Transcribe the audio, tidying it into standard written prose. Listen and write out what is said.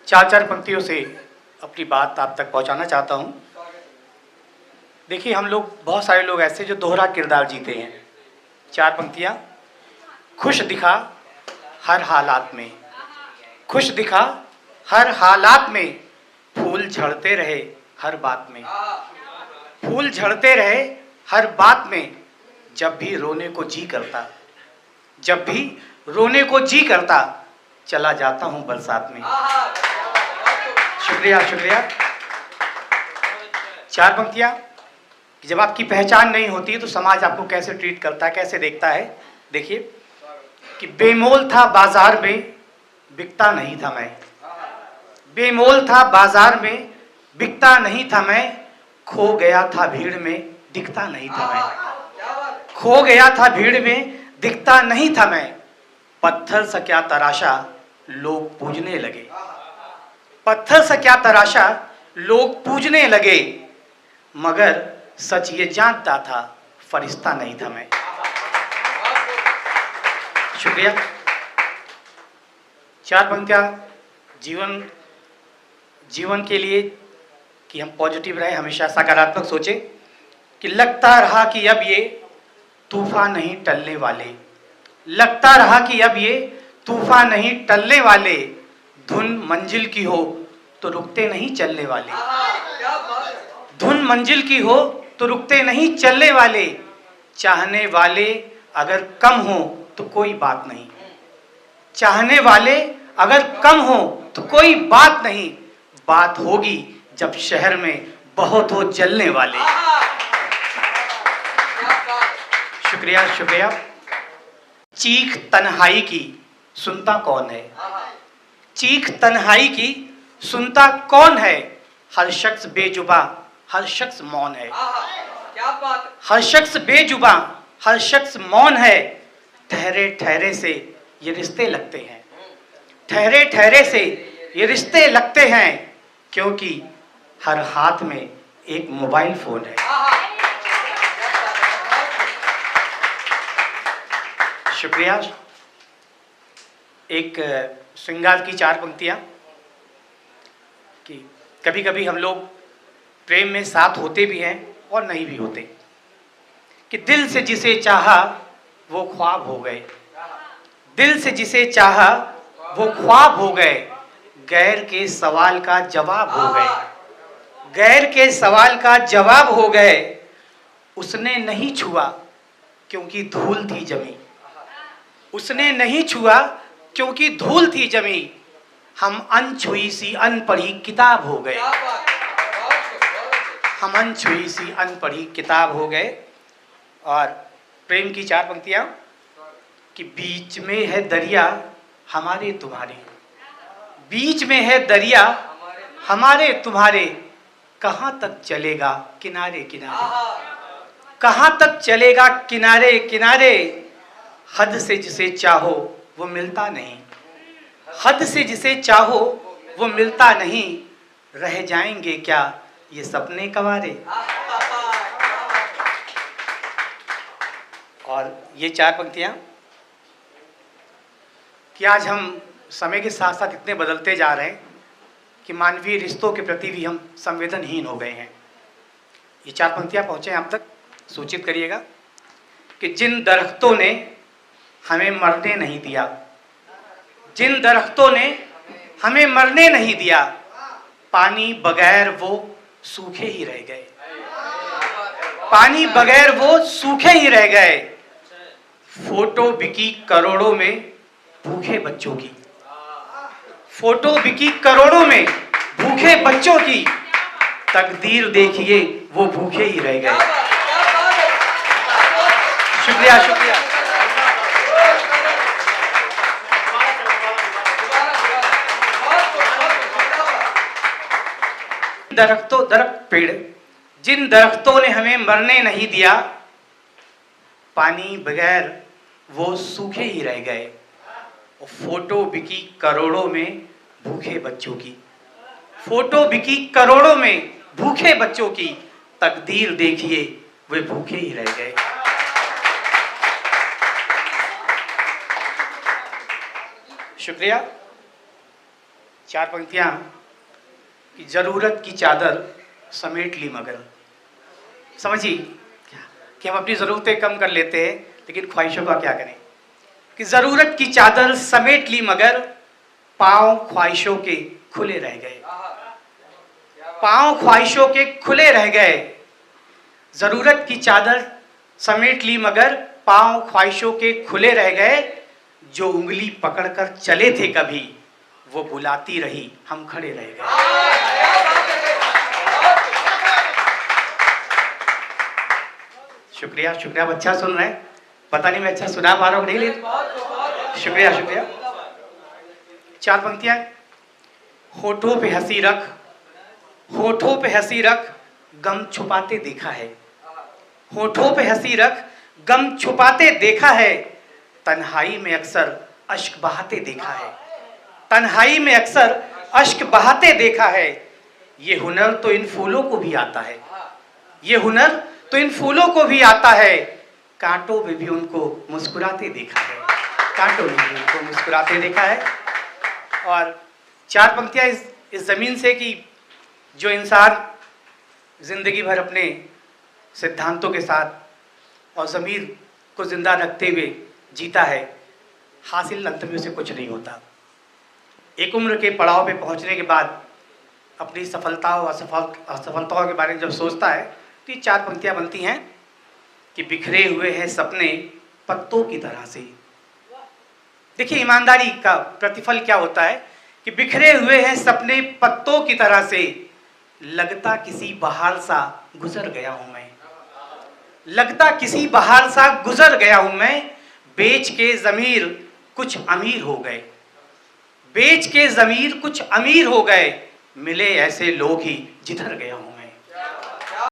चार चार पंक्तियों से अपनी बात आप तक पहुंचाना चाहता हूं। देखिए, हम लोग बहुत सारे लोग ऐसे जो दोहरा किरदार जीते हैं। चार पंक्तियां। खुश दिखा हर हालात में, खुश दिखा हर हालात में, फूल झड़ते रहे हर बात में, फूल झड़ते रहे हर बात में, जब भी रोने को जी करता, जब भी रोने को जी करता, चला जाता हूं बरसात में। शुक्रिया शुक्रिया। चार पंक्तियां। जब आपकी पहचान नहीं होती तो समाज आपको कैसे ट्रीट करता है, कैसे देखता है। देखिए कि बेमोल था बाजार में, बिकता नहीं था मैं, बेमोल था बाजार में, बिकता नहीं था मैं, खो गया था भीड़ में, दिखता नहीं था मैं, खो गया था भीड़ में, दिखता नहीं था मैं, पत्थर सा क्या तराशा लोग पूजने लगे, पत्थर सा क्या तराशा लोग पूजने लगे, मगर सच ये जानता था फरिश्ता नहीं था मैं। शुक्रिया। चार पंक्तियां जीवन जीवन के लिए कि हम पॉजिटिव रहे, हमेशा सकारात्मक सोचें। कि लगता रहा कि अब ये तूफान नहीं टलने वाले, लगता रहा कि अब ये तूफान नहीं टलने वाले, धुन मंजिल की हो तो रुकते नहीं चलने वाले, धुन मंजिल की हो तो रुकते नहीं चलने वाले, चाहने वाले अगर कम हो तो कोई बात नहीं, चाहने वाले अगर कम हो तो कोई बात नहीं, बात होगी जब शहर में बहुत हो जलने वाले। शुक्रिया शुक्रिया। चीख तन्हाई की सुनता कौन है, चीख तन्हाई की सुनता कौन है, हर शख्स बेजुबा हर शख्स मौन है, हर शख्स बेजुबा हर शख्स मौन है, ठहरे ठहरे से ये रिश्ते लगते हैं, ठहरे ठहरे से ये रिश्ते लगते हैं, क्योंकि हर हाथ में एक मोबाइल फोन है। शुक्रिया। एक श्रृंगार की चार पंक्तियां कि कभी कभी हम लोग प्रेम में साथ होते भी हैं और नहीं भी होते। कि दिल से जिसे चाहा वो ख्वाब हो गए, दिल से जिसे चाहा वो ख्वाब हो गए, गैर के सवाल का जवाब हो गए, गैर के सवाल का जवाब हो गए, उसने नहीं छुआ क्योंकि धूल थी जमी, उसने नहीं छुआ क्योंकि धूल थी जमी, हम अनछुई सी अनपढ़ी किताब हो गए, हम अनछुई सी अनपढ़ी किताब हो गए। और प्रेम की चार पंक्तियां कि बीच में है दरिया हमारे तुम्हारे, बीच में है दरिया हमारे तुम्हारे, कहाँ तक चलेगा किनारे किनारे, कहाँ तक चलेगा किनारे किनारे, हद से जिसे चाहो वो मिलता नहीं, हद से जिसे चाहो वो मिलता नहीं, रह जाएंगे क्या ये सपने कवारे। और ये चार पंक्तियां कि आज हम समय के साथ साथ इतने बदलते जा रहे हैं कि मानवीय रिश्तों के प्रति भी हम संवेदनहीन हो गए हैं। ये चार पंक्तियां पहुंचे आप तक, सूचित करिएगा। कि जिन दरख्तों ने हमें मरने नहीं दिया, जिन दरख्तों ने हमें मरने नहीं दिया, पानी बगैर वो सूखे ही रह गए, पानी बगैर वो सूखे ही रह गए, फोटो बिकी करोड़ों में भूखे बच्चों की, फोटो बिकी करोड़ों में भूखे बच्चों की, तकदीर देखिए वो भूखे ही रह गए। शुक्रिया शुक्रिया। दरख्त पेड़, जिन दरख्तों ने हमें मरने नहीं दिया, पानी बगैर वो सूखे ही रह गए, और फोटो बिकी करोड़ों में भूखे बच्चों की, फोटो बिकी करोड़ों में भूखे बच्चों की, तकदीर देखिए वे भूखे ही रह गए। शुक्रिया। चार पंक्तियाँ कि जरूरत की चादर समेट ली मगर, समझिए कि हम अपनी ज़रूरतें कम कर लेते हैं लेकिन ख्वाहिशों का क्या करें। कि ज़रूरत की चादर समेट ली मगर पाँव ख्वाहिशों के खुले रह गए, पाँव ख्वाहिशों के खुले रह गए। ज़रूरत की चादर समेट ली मगर पाँव ख्वाहिशों के खुले रह गए। जो उंगली पकड़कर चले थे कभी वो बुलाती रही, हम खड़े रह गए। शुक्रिया शुक्रिया, अच्छा सुन रहे हैं, पता नहीं मैं अच्छा सुना पा रहा हूँ नहीं, लेकिन शुक्रिया शुक्रिया। चार पंक्तियां, होठों पे हंसी रख, होठों पे हंसी रख गम छुपाते देखा है, होठों पे हंसी रख गम छुपाते देखा है। तन्हाई में अक्सर अश्क बहाते देखा है, तन्हाई में अक्सर अश्क बहाते देखा है। ये हुनर तो इन फूलों को भी आता है, ये हुनर तो इन फूलों को भी आता है। कांटों में भी उनको मुस्कुराते देखा है, कांटों में भी उनको मुस्कुराते देखा है। और चार पंक्तियां इस ज़मीन से कि जो इंसान ज़िंदगी भर अपने सिद्धांतों के साथ और ज़मीर को ज़िंदा रखते हुए जीता है, हासिल अंत में उसे कुछ नहीं होता। एक उम्र के पड़ाव पे पहुंचने के बाद अपनी सफलताओं असफलताओं के बारे में जब सोचता है तो ये चार पंक्तियां बनती हैं कि बिखरे हुए हैं सपने पत्तों की तरह से। देखिए ईमानदारी का प्रतिफल क्या होता है कि बिखरे हुए हैं सपने पत्तों की तरह से। लगता किसी बहार सा गुजर गया हूं मैं, लगता किसी बहार सा गुजर गया हूं मैं। बेच के ज़मीर कुछ अमीर हो गए, बेच के ज़मीर कुछ अमीर हो गए। मिले ऐसे लोग ही जिधर गया हूं मैं।